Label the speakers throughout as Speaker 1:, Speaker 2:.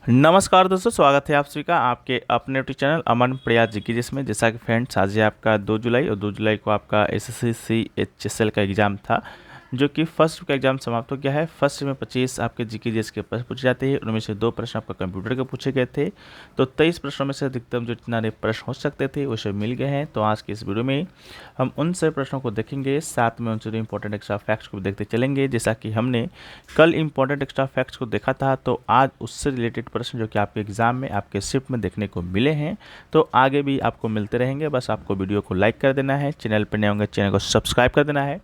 Speaker 1: नमस्कार दोस्तों, स्वागत है आप सभी का आपके अपने यूट्यूब चैनल अमन प्रयास जीके जिसमें जैसा कि फ्रेंड्स आज है आपका 2 जुलाई और 2 जुलाई को आपका एसएससी CHSL का एग्ज़ाम था, जो कि फर्स्ट का एग्ज़ाम समाप्त हो गया है। फर्स्ट में 25 आपके जीके जीएस के प्रश्न पूछे जाते हैं, उनमें से 2 प्रश्न आपका कंप्यूटर के पूछे गए थे। तो 23 प्रश्नों में से अधिकतम जो जितने प्रश्न हो सकते थे वो सब मिल गए हैं। तो आज की इस वीडियो में हम उन सभी प्रश्नों को देखेंगे, साथ में उनसे इंपॉर्टेंट एक्स्ट्रा फैक्ट्स को देखते चलेंगे। जैसा कि हमने कल इंपॉर्टेंट एक्स्ट्रा फैक्ट्स को देखा था, तो आज उससे रिलेटेड प्रश्न जो कि आपके एग्जाम में आपके शिफ्ट में देखने को मिले हैं, तो आगे भी आपको मिलते रहेंगे। बस आपको वीडियो को लाइक कर देना है, चैनल पर नए होंगे चैनल को सब्सक्राइब कर देना है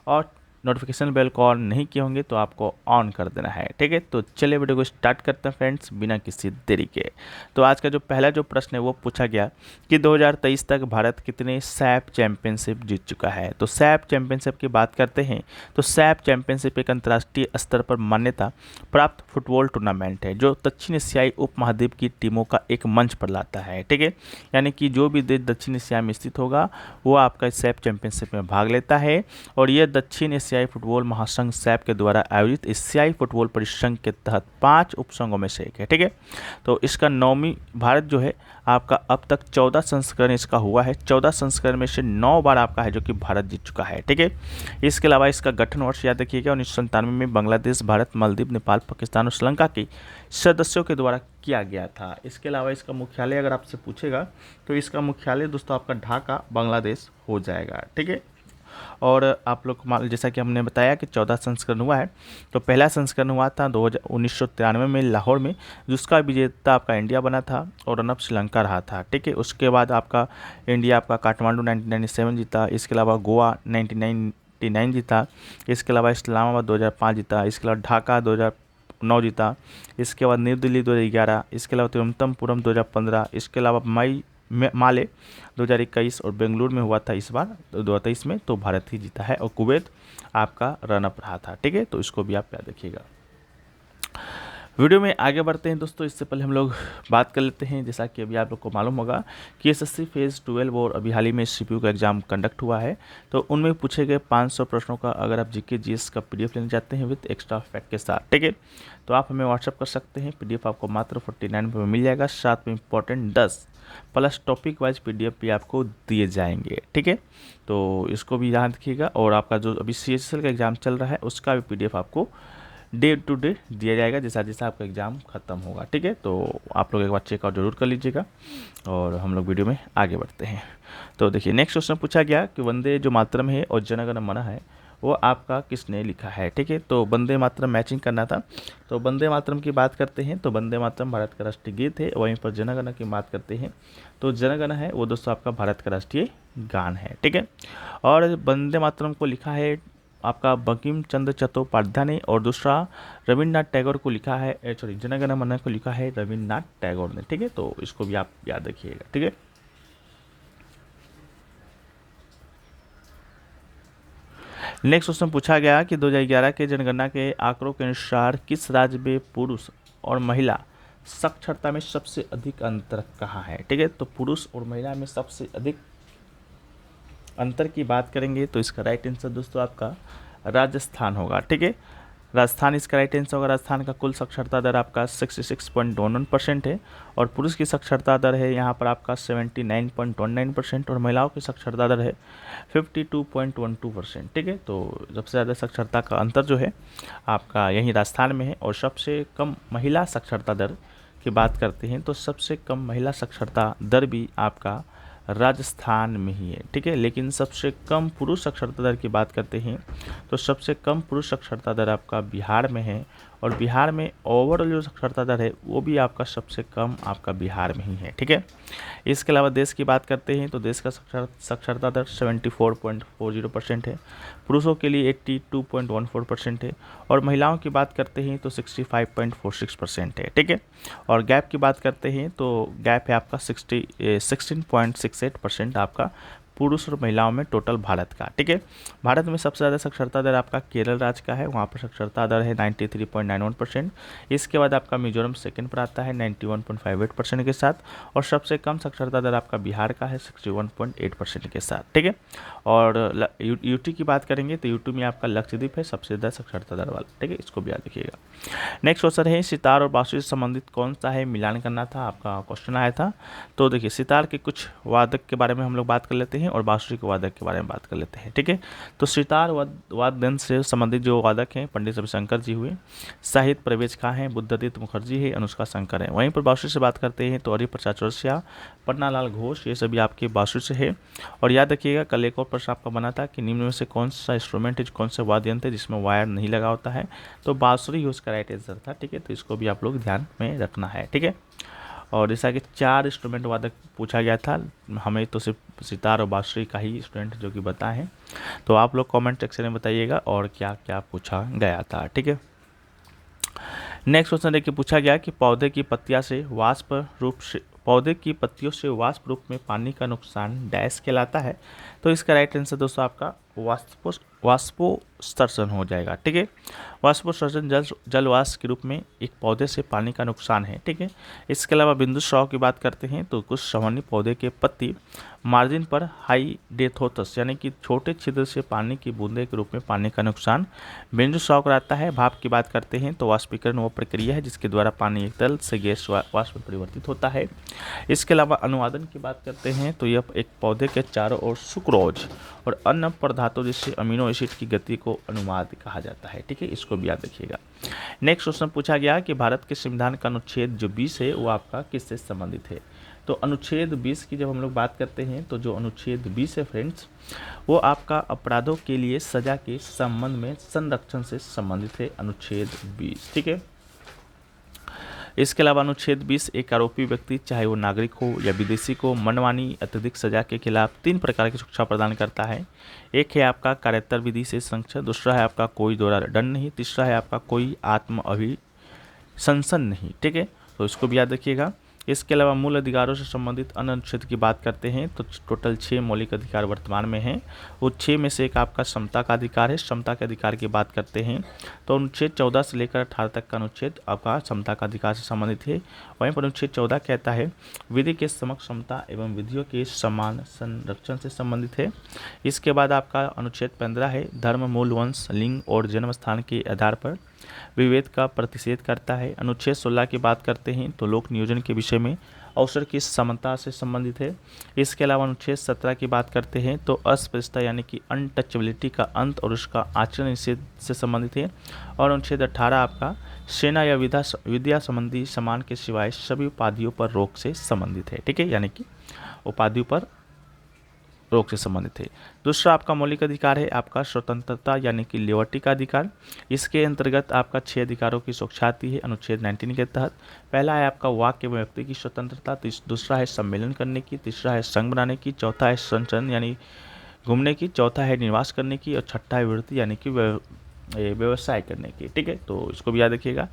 Speaker 1: और नोटिफिकेशन बेल को ऑन नहीं किए होंगे तो आपको ऑन कर देना है। ठीक है, तो चलिए वीडियो को स्टार्ट करते हैं फ्रेंड्स बिना किसी देरी के। तो आज का जो पहला जो प्रश्न है वो पूछा गया कि 2023 तक भारत कितने सैफ चैंपियनशिप जीत चुका है। तो सैफ चैंपियनशिप की बात करते हैं तो सैफ चैंपियनशिप एक अंतर्राष्ट्रीय स्तर पर मान्यता प्राप्त फुटबॉल टूर्नामेंट है, जो दक्षिण एशियाई उपमहाद्वीप की टीमों का एक मंच पर लाता है। ठीक है, यानी कि जो भी देश दक्षिण एशिया में स्थित होगा वो आपका सैफ चैंपियनशिप में भाग लेता है। और यह दक्षिण एशियाई फुटबॉल महासंघ सैफ के द्वारा आयोजित एशियाई फुटबॉल परिसंघ के तहत 5 उपसंघों में से एक है। ठीक है, तो इसका 9वीं भारत जो है आपका अब तक 14 संस्करण इसका हुआ है। 14 संस्करण में से 9 बार आपका है जो कि भारत जीत चुका है। ठीक है, इसके अलावा इसका गठन वर्ष याद रखिएगा 1997 में बांग्लादेश, भारत, मालदीव, नेपाल, पाकिस्तान और श्रीलंका के सदस्यों के द्वारा किया गया था। इसके अलावा इसका मुख्यालय अगर आपसे पूछेगा तो इसका मुख्यालय दोस्तों आपका ढाका बांग्लादेश हो जाएगा। ठीक है, और आप लोग जैसा कि हमने बताया कि 14 संस्करण हुआ है। तो पहला संस्करण हुआ था 1993 में लाहौर में, जिसका विजेता आपका इंडिया बना था और रनअप श्रीलंका रहा था। ठीक है, उसके बाद आपका इंडिया आपका काठमांडू 1997 जीता। इसके अलावा गोवा 1999 जीता। इसके अलावा इस्लामाबाद 2005 जीता। इसके अलावा ढाका 2009 जीता। इसके बाद न्यू दिल्ली 2011। इसके अलावा तिरुवनंतपुरम 2015। इसके अलावा माले 2021 और बेंगलुरु में हुआ था इस बार 2023 में, तो भारत ही जीता है और कुवैत आपका रनअप रहा था। ठीक है, तो इसको भी आप याद रखिएगा। वीडियो में आगे बढ़ते हैं दोस्तों, इससे पहले हम लोग बात कर लेते हैं। जैसा कि अभी आप लोग को मालूम होगा कि एसएससी फेज़ 12 और अभी हाल ही में सीपीयू का एग्जाम कंडक्ट हुआ है, तो उनमें पूछे गए 500 प्रश्नों का अगर आप जीके जीएस का पीडीएफ लेना चाहते हैं विद एक्स्ट्रा फैक्ट के साथ, ठीक है, तो आप हमें व्हाट्सअप कर सकते हैं। पीडीएफ आपको मात्र 49 रुपये में मिल जाएगा। साथ में important 10 plus topic wise PDF भी आपको दिए जाएंगे। ठीक है, तो इसको भी ध्यान रखिएगा। और आपका जो अभी CHSL का एग्ज़ाम चल रहा है उसका भी पीडीएफ आपको डे टू डे दिया जाएगा जैसा जैसा आपका एग्ज़ाम ख़त्म होगा। ठीक है, तो आप लोग एक बार चेकआउट जरूर कर लीजिएगा और हम लोग वीडियो में आगे बढ़ते हैं। तो देखिए, नेक्स्ट क्वेश्चन पूछा गया कि वंदे जो मातरम है और जन गण मन है वो आपका किसने लिखा है। ठीक है, तो वंदे मातरम मैचिंग करना था। तो वंदे मातरम की बात करते हैं तो वंदे मातरम भारत का राष्ट्रीय गीत है। वहीं पर जन गण की बात करते हैं तो जन गण है वो दोस्तों आपका भारत का राष्ट्रीय गान है। ठीक है, और वंदे मातरम को लिखा है आपका बंकिम चंद्र चट्टोपाध्याय ने और दूसरा रविन्द्रनाथ टैगोर को लिखा है, सॉरी जन गण मन को लिखा है रविन्द्रनाथ टैगोर ने। ठीक है, तो इसको भी आप याद रखिएगा। ठीक है, नेक्स्ट क्वेश्चन पूछा गया कि 2011 के जनगणना के आंकड़ों के अनुसार किस राज्य में पुरुष और महिला साक्षरता में सबसे अधिक अंतर कहाँ है। ठीक है, तो पुरुष और महिला में सबसे अधिक अंतर की बात करेंगे तो इसका राइट आंसर दोस्तों आपका राजस्थान होगा। ठीक है, राजस्थान इसका राइट आंसर होगा। राजस्थान का कुल साक्षरता दर आपका 66.11% है और पुरुष की साक्षरता दर है यहाँ पर आपका 79.19% और महिलाओं की साक्षरता दर है 52.12%। ठीक है, तो सबसे ज़्यादा साक्षरता का अंतर जो है आपका यहीं राजस्थान में है। और सबसे कम महिला साक्षरता दर की बात करते हैं तो सबसे कम महिला साक्षरता दर भी आपका राजस्थान में ही है। ठीक है, लेकिन सबसे कम पुरुष साक्षरता दर की बात करते हैं तो सबसे कम पुरुष साक्षरता दर आपका बिहार में है और बिहार में ओवरऑल जो साक्षरता दर है वो भी आपका सबसे कम आपका बिहार में ही है। ठीक है, इसके अलावा देश की बात करते हैं तो देश का साक्षरता दर 74.40% है, पुरुषों के लिए 82.14% है और महिलाओं की बात करते हैं तो 65.46% है। ठीक है, और गैप की बात करते हैं तो गैप है आपका 16.68% आपका पुरुष और महिलाओं में टोटल भारत का। ठीक है, भारत में सबसे ज़्यादा साक्षरता दर आपका केरल राज्य का है, वहाँ पर साक्षरता दर है 93.91%। इसके बाद आपका मिजोरम सेकंड पर आता है 91.58% के साथ, और सबसे कम साक्षरता दर आपका बिहार का है 61.8% के साथ। ठीक है, और यूटी की बात करेंगे तो यूटी में आपका लक्षद्वीप है सबसे ज़्यादा साक्षरता दर वाला। ठीक है, इसको भी याद रखिएगा। नेक्स्ट क्वेश्चन है सितार और बांसुरी से संबंधित कौन सा है, मिलान करना था, आपका क्वेश्चन आया था। तो देखिए, सितार के कुछ वादक के बारे में हम लोग बात कर लेते हैं और बांसुरी के वादक के बारे में बात कर लेते हैं। ठीक है, तो सितार वाद्य यंत्र से संबंधित जो वादक हैं पंडित रविशंकर जी हुए, साहित्य प्रवेश खां हैं, बुद्धदत्त मुखर्जी है, अनुष्का शंकर है। वहीं पर बांसुरी से बात करते हैं तो हरिप्रसाद चौरसिया, पन्नालाल घोष, ये सभी आपके बांसुरी से है। और याद रखिएगा कल एक और प्रश्न आपका बना था कि निम्न में से कौन सा इंस्ट्रूमेंट है, कौन सा वाद्य यंत्र है जिसमें वायर नहीं लगा होता है, तो बांसुरी ही उसका राइट आंसर था। ठीक है, तो इसको भी आप लोग ध्यान में रखना है। ठीक है, और जैसा कि 4 इंस्ट्रूमेंट वादक पूछा गया था, हमें तो सिर्फ सितार और बांसुरी का ही स्टूडेंट जो कि बताए हैं, तो आप लोग कमेंट सेक्शन में बताइएगा और क्या क्या पूछा गया था। ठीक है, नेक्स्ट क्वेश्चन देखिए, पूछा गया कि पौधे की पत्तियों से वाष्प रूप में पानी का नुकसान डैश कहलाता है। तो इसका राइट आंसर दोस्तों आपका वाष्पोत्सर्जन हो जाएगा। ठीक है, वाष्पोत्सर्जन जल वाष्प के रूप में एक पौधे से पानी का नुकसान है। ठीक है, इसके अलावा बिंदु स्राव की बात करते हैं तो कुछ सामान्य पौधे के पत्ती मार्जिन पर हाई डेथोथस यानी कि छोटे छिद्र से पानी की बूंदे के रूप में पानी का नुकसान बिंदु स्राव कराता है। भाप की बात करते हैं तो वाष्पीकरण वो प्रक्रिया है जिसके द्वारा पानी एक तरल से गैस वाष्प में परिवर्तित होता है। इसके अलावा अनुवादन की बात करते हैं तो यह एक पौधे के चारों ओर सुक्रोज और अन्य पदार्थों जैसे अमीनो एसिड की गति को अनुवाद कहा जाता है। ठीक है, इसको भी याद रखिएगा। नेक्स्ट क्वेश्चन पूछा गया कि भारत के संविधान का अनुच्छेद जो 20 है वो आपका किससे संबंधित है। तो अनुच्छेद 20 की जब हम लोग बात करते हैं तो जो अनुच्छेद 20 है फ्रेंड्स, वो आपका अपराधों के लिए सजा के संबंध में संरक्षण से संबंधित है, अनुच्छेद 20। ठीक है, इसके अलावा अनुच्छेद 20 एक आरोपी व्यक्ति चाहे वो नागरिक हो या विदेशी को मनमानी अत्यधिक सजा के खिलाफ 3 प्रकार की शिक्षा प्रदान करता है। एक है आपका कार्योत्तर विधि से संरक्षण, दूसरा है आपका कोई दोहरा दंड नहीं, तीसरा है आपका कोई आत्म अभिशंसन नहीं। ठीक है, तो इसको भी याद रखिएगा। इसके अलावा मूल अधिकारों से संबंधित अन्य अनुच्छेद की बात करते हैं तो टोटल 6 मौलिक अधिकार वर्तमान में हैं। वो 6 में से एक आपका समता का अधिकार है। समता के अधिकार की बात करते हैं तो अनुच्छेद 14 से लेकर 18 तक का अनुच्छेद आपका समता का अधिकार से संबंधित है। वहीं पर अनुच्छेद 14 कहता है विधि के समक्ष समता एवं विधियों के समान संरक्षण से संबंधित है। इसके बाद आपका अनुच्छेद 15 है धर्म, मूल, वंश, लिंग और जन्म स्थान के आधार पर विभेद का प्रतिषेध करता है। अनुच्छेद 16 की बात करते हैं तो लोक नियोजन के विषय में अवसर की समानता से संबंधित है। इसके अलावा अनुच्छेद 17 की बात करते हैं तो अस्पृश्यता यानी कि अनटचेबिलिटी का अंत और उसका आचरण निषेध से संबंधित है। और अनुच्छेद 18 आपका सेना या विद्या संबंधी सम्मान के सिवाय सभी उपाधियों पर रोक से संबंधित है। ठीक है, यानी कि उपाधियों पर रोक से संबंधित है। दूसरा आपका मौलिक अधिकार है आपका स्वतंत्रता यानी कि लिबर्टी का अधिकार। इसके अंतर्गत आपका 6 अधिकारों की सुरक्षा आती है अनुच्छेद 19 के तहत। पहला है आपका वाक्य एवं व्यक्ति की स्वतंत्रता, दूसरा है सम्मेलन करने की, तीसरा है संघ बनाने की, चौथा है संचरण यानी घूमने की, चौथा है निवास करने की और छठा है वृत्ति यानी कि व्यवसाय करने की। ठीक है, तो इसको भी याद रखिएगा।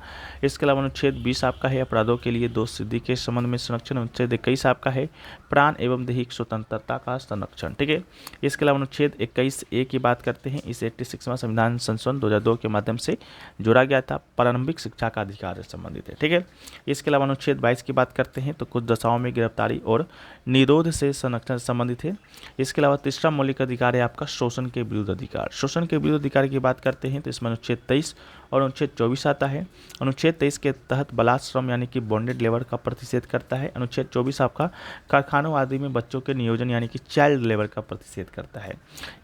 Speaker 1: इसके अलावा अनुच्छेद 20 आपका है अपराधों के लिए दोष सिद्धि के संबंध में संरक्षण। अनुच्छेद 21 आपका है प्राण एवं दैहिक स्वतंत्रता का संरक्षण। ठीक है, इसके अलावा अनुच्छेद 21A की बात करते हैं। इस 86वां संविधान संशोधन 2002 के माध्यम से जोड़ा गया था, प्रारंभिक शिक्षा का अधिकार से संबंधित है। ठीक है, इसके अलावा अनुच्छेद 22 की बात करते हैं तो कुछ दशाओं में गिरफ्तारी और निरोध से संरक्षण से संबंधित है। इसके अलावा तीसरा मौलिक अधिकार है आपका शोषण के विरुद्ध अधिकार। शोषण के विरुद्ध अधिकार की बात करते हैं तो इसमें अनुच्छेद 23 और अनुच्छेद 24 आता है। अनुच्छेद 23 के तहत बलात्श्रम यानी कि बॉन्डेड लेबर का प्रतिषेध करता है। अनुच्छेद 24 आपका कारखानों आदि में बच्चों के नियोजन यानी कि चाइल्ड लेबर का प्रतिषेध करता है।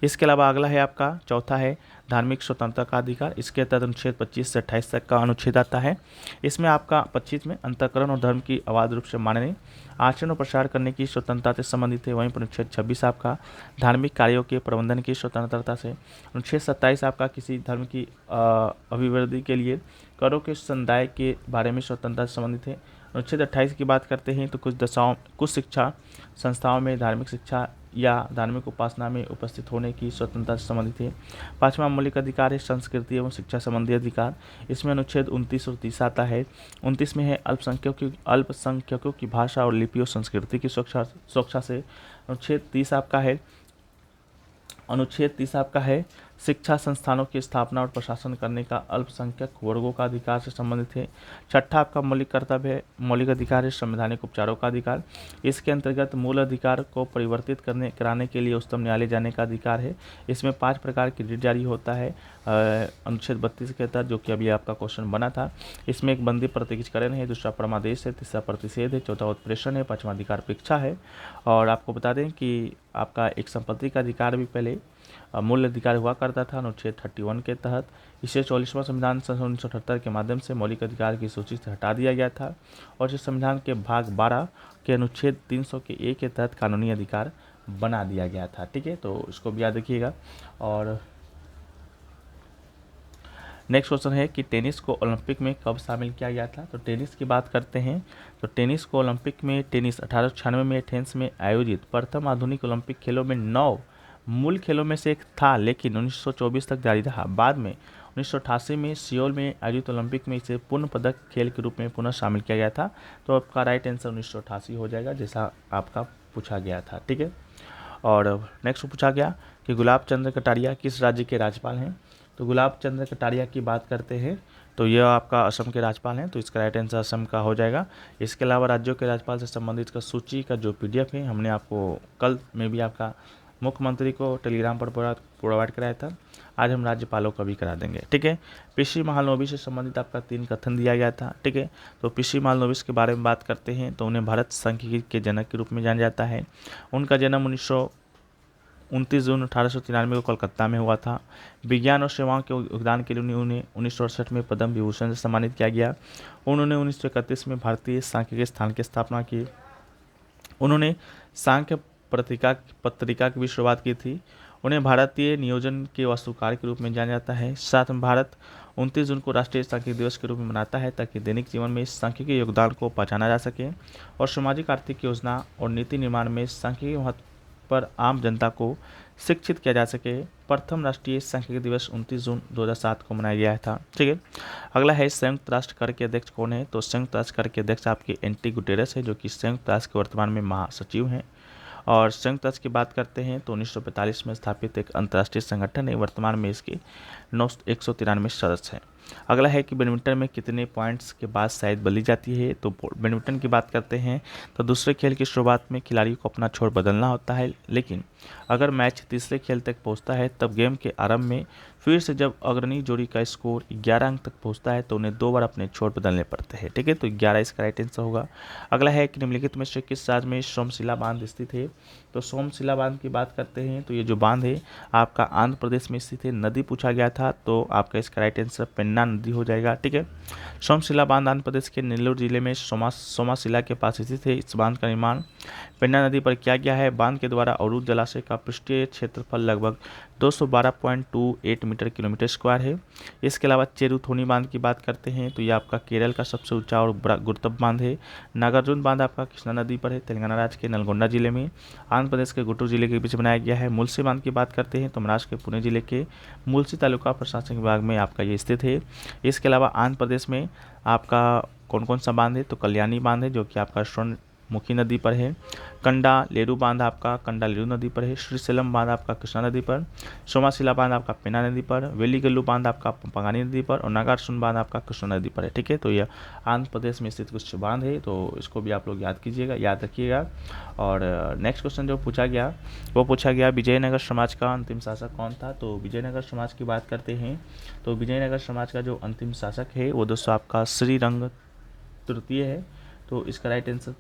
Speaker 1: इसके अलावा अगला है आपका चौथा है धार्मिक स्वतंत्रता का अधिकार। इसके तहत अनुच्छेद 25 से 28 तक का अनुच्छेद आता है। इसमें आपका 25 में अंतःकरण और धर्म की अबाध रूप से मानने, आचरण और प्रसार करने की स्वतंत्रता से संबंधित है। वहीं पर अनुच्छेद 26 आपका धार्मिक कार्यों के प्रबंधन की स्वतंत्रता से। अनुच्छेद 27 आपका किसी धर्म की अभिवृद्धि के लिए करों के समुदाय के बारे में स्वतंत्रता से संबंधित है। अनुच्छेद 28 की बात करते हैं तो कुछ शिक्षा संस्थाओं में धार्मिक शिक्षा या धार्मिक उपासना में उपस्थित होने की स्वतंत्रता से संबंधित है। 5वां मौलिक अधिकार है संस्कृति एवं शिक्षा संबंधी अधिकार। इसमें अनुच्छेद 29 और 30 आता है। 29 में है अल्पसंख्यकों की भाषा और लिपि और संस्कृति की सुरक्षा से। अनुच्छेद 30 आपका है अनुच्छेद 30 आपका है शिक्षा संस्थानों की स्थापना और प्रशासन करने का अल्पसंख्यक वर्गों का अधिकार से संबंधित है। छठा आपका मौलिक कर्तव्य है, मौलिक अधिकार है संवैधानिक उपचारों का अधिकार। इसके अंतर्गत मूल अधिकार को परिवर्तित कराने के लिए उच्चतम न्यायालय जाने का अधिकार है। इसमें 5 प्रकार की रिट जारी होता है अनुच्छेद 32 के तहत, जो कि अभी आपका क्वेश्चन बना था। इसमें एक बंदी प्रतिज्ञाकरण है, दूसरा परमादेश है, तीसरा प्रतिषेध है, चौथा उत्प्रेषण है, पांचवा अधिकार अपेक्षा है। और आपको बता दें कि आपका एक संपत्ति का अधिकार भी पहले मूल अधिकार हुआ करता था अनुच्छेद 31 के तहत। इसे 44वां संविधान संशोधन 1978 के माध्यम से मौलिक अधिकार की सूची से हटा दिया गया था और इस संविधान के भाग 12 के अनुच्छेद 300 के ए के तहत कानूनी अधिकार बना दिया गया था। ठीक है, तो इसको भी याद रखिएगा। और नेक्स्ट क्वेश्चन है कि टेनिस को ओलंपिक में कब शामिल किया गया था। तो टेनिस की बात करते हैं तो टेनिस को ओलंपिक में 1896 में एथेंस में आयोजित प्रथम आधुनिक ओलंपिक खेलों में 9 मूल खेलों में से एक था, लेकिन 1924 तक जारी रहा। बाद में 1988 में सियोल में आयोजित ओलंपिक में इसे पूर्ण पदक खेल के रूप में पुनः शामिल किया गया था। तो आपका राइट आंसर 1988 हो जाएगा, जैसा आपका पूछा गया था। ठीक है, और नेक्स्ट पूछा गया कि गुलाब चंद्र कटारिया किस राज्य के राज्यपाल हैं। तो गुलाब चंद्र कटारिया की बात करते हैं तो यह आपका असम के राज्यपाल हैं, तो इसका राइट आंसर असम का हो जाएगा। इसके अलावा राज्यों के राज्यपाल से संबंधित का सूची का जो PDF है हमने आपको कल में भी आपका मुख्यमंत्री को टेलीग्राम पर प्रोवाइड कराया था, आज हम राज्यपालों का भी करा देंगे। ठीक है, पीसी महालनोबिस से संबंधित आपका 3 कथन दिया गया था। ठीक है, तो पीसी महालनोबिस के बारे में बात करते हैं तो उन्हें भारत सांख्यिकी के जनक के रूप में जाना जाता है। उनका जन्म 29 जून 1893 को कोलकाता में हुआ था। विज्ञान और सेवाओं के योगदान के लिए उन्हें 1968 में पद्म विभूषण से सम्मानित किया गया। उन्होंने 1931 में भारतीय सांख्यिकी संस्थान की स्थापना की। उन्होंने सांख्य पत्रिका की भी शुरुआत की थी। उन्हें भारतीय नियोजन के वास्तुकार के रूप में जाना जाता है। साथ में भारत 29 जून को राष्ट्रीय सांख्यिकी दिवस के रूप में मनाता है ताकि दैनिक जीवन में सांख्यिकी योगदान को पहचाना जा सके और सामाजिक आर्थिक योजना और नीति निर्माण में सांख्यिकी महत्व पर आम जनता को शिक्षित किया जा सके। प्रथम राष्ट्रीय सांख्यिकी दिवस 29 जून 2007 को मनाया गया था। ठीक है, अगला है संयुक्त राष्ट्र कर के अध्यक्ष कौन है। तो संयुक्त राष्ट्र कर के अध्यक्ष आपके एंटी गुटेरस है, जो कि संयुक्त राष्ट्र के वर्तमान में महासचिव हैं। और संयुक्त राष्ट्र की बात करते हैं तो 1945 में स्थापित एक अंतर्राष्ट्रीय संगठन है, वर्तमान में इसके 193 सदस्य हैं। अगला है कि बैडमिंटन में कितने पॉइंट्स के बाद शायद बदली जाती है। तो बैडमिंटन की बात करते हैं तो दूसरे खेल की शुरुआत में खिलाड़ी को अपना छोर बदलना होता है, लेकिन अगर मैच तीसरे खेल तक पहुंचता है तब गेम के आरंभ में फिर से जब अग्रणी जोड़ी का स्कोर 11 अंक तक पहुंचता है तो उन्हें 2 बार अपने छोर बदलने पड़ते हैं। ठीक है, तो 11 इसका राइट आंसर होगा। अगला है कि निम्नलिखित में से किस राज्य में सोमशिला बांध स्थित है। तो सोमशिला बांध की बात करते हैं तो ये जो बांध है आपका आंध्र प्रदेश में स्थित है। नदी पूछा गया था तो आपका इसका राइट आंसर पेन्ना नदी हो जाएगा। ठीक है, सोमशिला बांध आंध्र प्रदेश के नेल्लोर जिले में सोमाशिला के पास स्थित है। इस बांध का निर्माण पेन्ना नदी पर किया गया है। बांध के द्वारा अवरुद्ध जलाशय का पृष्ठीय क्षेत्रफल लगभग 212.28 मीटर किलोमीटर स्क्वायर है। इसके अलावा चेरुथोनी बांध की बात करते हैं तो यह आपका केरल का सबसे ऊंचा और बड़ा गुरुत्व बांध है। नागार्जुन बांध आपका कृष्णा नदी पर है, तेलंगाना राज्य के नलगोंडा जिले में। आंध्र प्रदेश के गुंटूर जिले के बीच बनाया गया है। मुलसी बांध की बात करते हैं तो महाराष्ट्र के पुणे जिले के मुलसी तालुका प्रशासनिक विभाग में आपका ये स्थित है। इसके अलावा आंध्र प्रदेश में आपका कौन कौन सा बांध है तो कल्याणी बांध है, जो कि आपका स्वर्णमुखी नदी पर है। कंडा लेरू बांध आपका कंडा लेरू नदी पर है। श्रीशैलम बांध आपका कृष्णा नदी पर। सोमाशिला बांध आपका पेन्ना नदी पर। वेलीगल्लू बांध आपका पंगानी नदी पर और नागार्जुन बांध आपका कृष्णा नदी पर है। ठीक है, तो यह आंध्र प्रदेश में स्थित कुछ बांध है, तो इसको भी आप लोग याद कीजिएगा, याद रखिएगा। और नेक्स्ट क्वेश्चन जो पूछा गया वो पूछा गया विजयनगर समाज का अंतिम शासक कौन था। तो विजयनगर समाज की बात करते हैं तो विजयनगर समाज का जो अंतिम शासक है वो दोस्तों आपका श्रीरंग तृतीय है। तो इसका राइट आंसर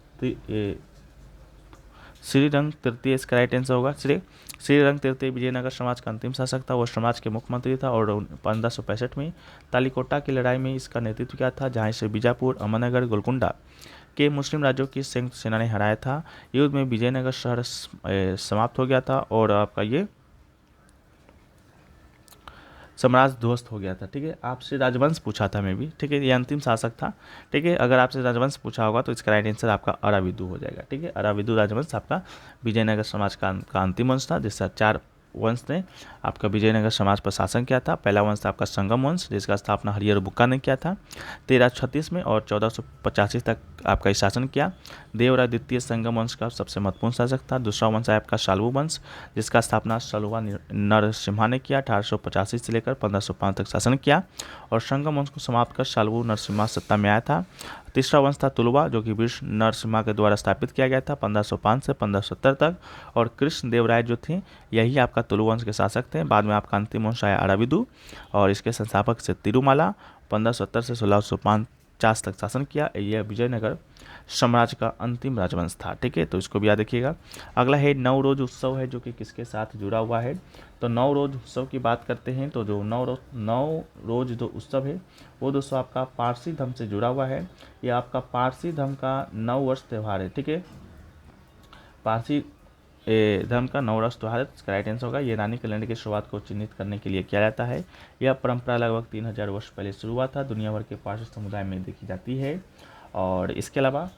Speaker 1: श्रीरंग तृतीय इसका राइट आंसर होगा। श्रीरंग तृतीय विजयनगर समाज का अंतिम शासक था। वो समाज के मुख्यमंत्री था और 1565 में तालीकोटा की लड़ाई में इसका नेतृत्व किया था, जहां से बीजापुर, अहमदनगर, गोलकुंडा के मुस्लिम राज्यों की संयुक्त सेना ने हराया था। युद्ध में विजयनगर शहर समाप्त हो गया था और आपका ये साम्राज्य ध्वस्त हो गया था। ठीक है, आपसे राजवंश पूछा था मैं भी। ठीक है, ये अंतिम शासक था। ठीक है, अगर आपसे राजवंश पूछा होगा तो इसका राइट आंसर आपका अराविदु हो जाएगा। ठीक है, अराविदु राजवंश आपका विजयनगर समाज का अंतिम वंश था, जिसका 4 वंश ने आपका विजयनगर समाज पर शासन किया था। पहला वंश था आपका संगम वंश, जिसका स्थापना हरिहर बुक्का ने किया था 1336 में, और 1485 तक आपका शासन किया। देवराय द्वितीय संगम वंश का सबसे महत्वपूर्ण शासक था। दूसरा वंश है आपका शालू वंश, जिसका स्थापना सलुवा नरसिम्हा ने किया, 1885 से लेकर 1505 तक शासन किया, और संगम वंश को समाप्त कर शालू नरसिम्हा सत्ता में आया था। तीसरा वंश था तुलवा, जो कि वीर नरसिम्हा के द्वारा स्थापित किया गया था 1505 से 1570 तक, और कृष्ण देव राय जो थे यही आपका तुलु वंश के शासक थे। बाद में आपका अंतिम वंश आया अराविदु, और इसके संस्थापक से तिरुमाला 1570 से 1650 तक शासन किया। यह विजयनगर साम्राज्य का अंतिम राजवंश था। ठीक है, तो इसको भी याद रखिएगा। अगला है नवरोज उत्सव है, जो कि किसके साथ जुड़ा हुआ है। तो नवरोज उत्सव की बात करते हैं तो जो नवरोज जो उत्सव है वो दोस्तों आपका पारसी धर्म से जुड़ा हुआ है। यह आपका पारसी धर्म का नव वर्ष त्यौहार है। ठीक है, पारसी धर्म का नववर्ष त्यौहार इसका राइट आंसर होगा। ये ईरानी कैलेंडर की शुरुआत को चिन्हित करने के लिए किया जाता है। यह परंपरा लगभग 3000 वर्ष पहले शुरू हुआ था। दुनिया भर के पारसी समुदाय में देखी जाती है। और इसके अलावा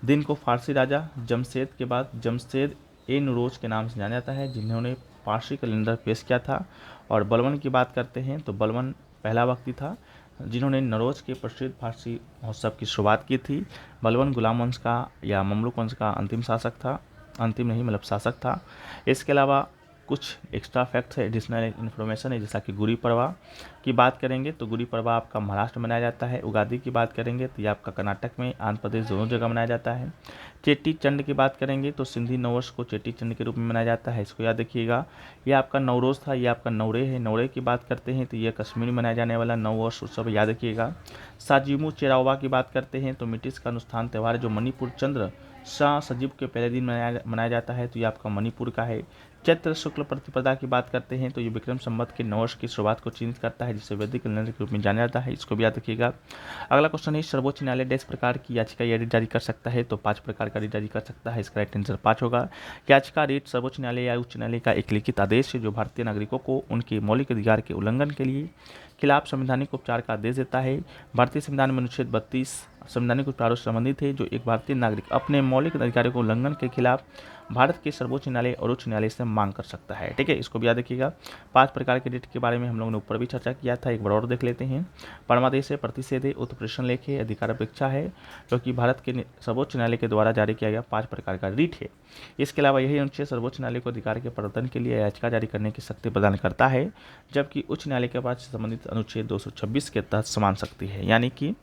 Speaker 1: दिन को फारसी राजा जमशेद के बाद जमशेद ए नूरोज के नाम से जाना जाता है, जिन्होंने पारसी कैलेंडर पेश किया था। और बलबन की बात करते हैं तो बलबन पहला व्यक्ति था जिन्होंने नरोज के प्रसिद्ध फारसी महोत्सव की शुरुआत की थी। बलबन गुलाम वंश का या ममलूक वंश का अंतिम शासक था, अंतिम नहीं मतलब शासक था। इसके अलावा कुछ एक्स्ट्रा फैक्ट्स है, एडिशनल इन्फॉर्मेशन है, जैसा कि गुड़ी पड़वा की बात करेंगे तो गुड़ी पड़वा आपका महाराष्ट्र में मनाया जाता है। उगादी की बात करेंगे तो ये आपका कर्नाटक में, आंध्र प्रदेश दोनों जगह मनाया जाता है। चेटी चंड की बात करेंगे तो सिंधी नववर्ष को चेटी चंड के रूप में मनाया जाता है, इसको याद रखिएगा। ये आपका नवरोज था, ये आपका नवरे है। नवरे की बात करते हैं तो ये कश्मीर में मनाया जाने वाला नववर्ष उत्सव याद रखिएगा। साजिमू चेरावा की बात करते हैं तो मिटिस का अनुष्ठान त्यौहार जो मणिपुर चंद्र शाह सजीब के पहले दिन मनाया जाता है, तो ये आपका मणिपुर का है। चैत्र शुक्ल प्रतिपदा की बात करते हैं तो ये विक्रम संवत के नववर्ष की शुरुआत को चिन्हित करता है, जिसे वैदिक कैलेंडर के रूप में जाना जाता है, इसको भी याद रखिएगा। अगला क्वेश्चन है सर्वोच्च न्यायालय 10 प्रकार की याचिका या रिट जारी कर सकता है, तो 5 प्रकार का रिट जारी कर सकता है, इसका राइट आंसर 5 होगा। याचिका रिट सर्वोच्च न्यायालय या उच्च न्यायालय का एक लिखित आदेश है जो भारतीय नागरिकों को उनके मौलिक अधिकार के उल्लंघन के लिए खिलाफ संवैधानिक उपचार का आदेश देता है। भारतीय संविधान में अनुच्छेद 32 संवैधानिक उपचारों से संबंधित है, जो एक भारतीय नागरिक अपने मौलिक अधिकारों को उल्लंघन के खिलाफ भारत के सर्वोच्च न्यायालय और उच्च न्यायालय से मांग कर सकता है। ठीक है, इसको भी याद रखिएगा। 5 प्रकार के रिट के बारे में हम लोगों ने ऊपर भी चर्चा किया था, एक बार और देख लेते हैं। परमादेश है, प्रतिषेध है, उत्प्रेषण लेख है, अधिकार अपेक्षा है, जो कि भारत के सर्वोच्च न्यायालय के द्वारा जारी किया गया 5 प्रकार का रिट है। इसके अलावा यही अनुच्छेद सर्वोच्च न्यायालय को अधिकार के प्रवर्तन के लिए याचिका जारी करने की शक्ति प्रदान करता है, जबकि उच्च न्यायालय के पास संबंधित अनुच्छेद 226 के तहत समान शक्ति है। यानी कि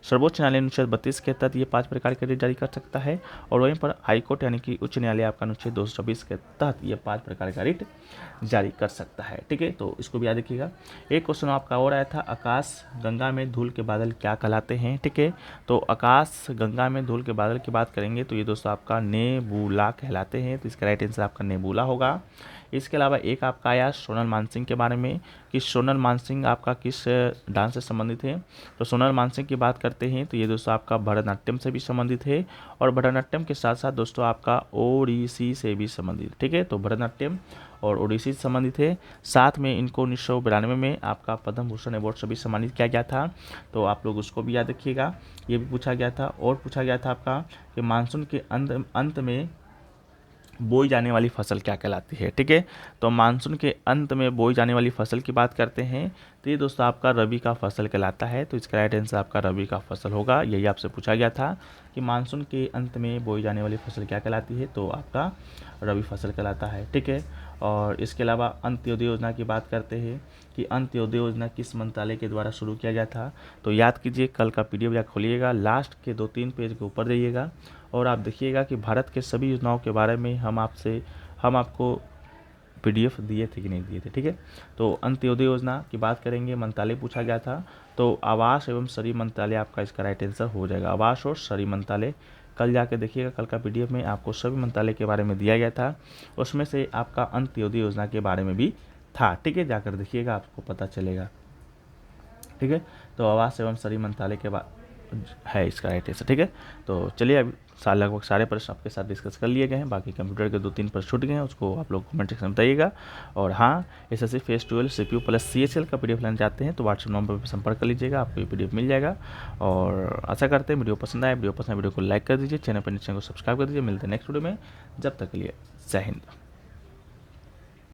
Speaker 1: सर्वोच्च न्यायालय अनुच्छेद 32 के तहत ये 5 प्रकार के रिट जारी कर सकता है, और वहीं पर हाईकोर्ट यानी कि उच्च न्यायालय आपका अनुच्छेद 226 के तहत ये 5 प्रकार का रिट जारी कर सकता है। ठीक है, तो इसको भी याद रखिएगा। एक क्वेश्चन आपका और आया था, आकाश गंगा में धूल के बादल क्या कहलाते हैं। ठीक है, तो आकाश गंगा में धूल के बादल की बात करेंगे तो ये दोस्तों आपका नेबुला कहलाते हैं, तो इसका राइट आंसर आपका नेबुला होगा। इसके अलावा एक आपका आया सोनल मानसिंह के बारे में कि सोनल मानसिंह आपका किस डांस से संबंधित है। तो सोनल मानसिंह की बात करते हैं तो ये दोस्तों आपका भरतनाट्यम से भी संबंधित है, और भरतनाट्यम के साथ साथ दोस्तों आपका ओडिसी से भी संबंधित। ठीक है, तो भरतनाट्यम और ओडिसी से संबंधित है। साथ में इनको 1992 में आपका पद्म भूषण अवार्ड से भी सम्मानित किया गया था, तो आप लोग उसको भी याद रखिएगा। ये भी पूछा गया था, और पूछा गया था आपका कि मानसून के अंत में बोई जाने वाली फसल क्या कहलाती है। ठीक है, तो मानसून के अंत में बोई जाने वाली फसल की बात करते हैं तो ये दोस्तों आपका रबी का फसल कहलाता है, तो इसका राइट आंसर आपका रबी का फसल होगा। यही आपसे पूछा गया था कि मानसून के अंत में बोई जाने वाली फसल क्या कहलाती है, तो आपका रबी फसल कहलाता है। ठीक है, और इसके अलावा अंत्योदय योजना की बात करते हैं कि अंत्योदय योजना किस मंत्रालय के द्वारा शुरू किया गया था। तो याद कीजिए, कल का PDF या खोलिएगा, लास्ट के 2-3 पेज के ऊपर जाइएगा और आप देखिएगा कि भारत के सभी योजनाओं के बारे में हम आपको PDF दिए थे कि नहीं दिए थे। ठीक है, तो अंत्योदय योजना की बात करेंगे, मंत्रालय पूछा गया था, तो आवास एवं शहरी मंत्रालय आपका इसका राइट आंसर हो जाएगा। आवास और शहरी मंत्रालय कल जाके देखिएगा, कल का PDF में आपको सभी मंत्रालय के बारे में दिया गया था, उसमें से आपका अंत्योदय योजना के बारे में भी था। ठीक है, जाकर देखिएगा, आपको पता चलेगा। ठीक है, तो आवास एवं शहरी मंत्रालय के बाद है इसका राइट आंसर। ठीक है, तो चलिए अभी लगभग सारे प्रश्न आपके साथ डिस्कस कर लिए गए हैं, बाकी कंप्यूटर के 2-3 प्रश्न छूट गए हैं, उसको आप लोग कमेंट सेक्शन में बताइएगा। और हाँ, SSC phase 12 CPU plus CHL का PDF लेना चाहते हैं तो व्हाट्सएप नंबर पर संपर्क कर लीजिएगा, आपको ये PDF मिल जाएगा। और आशा करते हैं वीडियो पसंद आए, वीडियो को लाइक कर दीजिए, चैनल पर नीचे को सब्सक्राइब कर दीजिए। मिलते हैं नेक्स्ट वीडियो में, जब तक के लिए जय हिंद।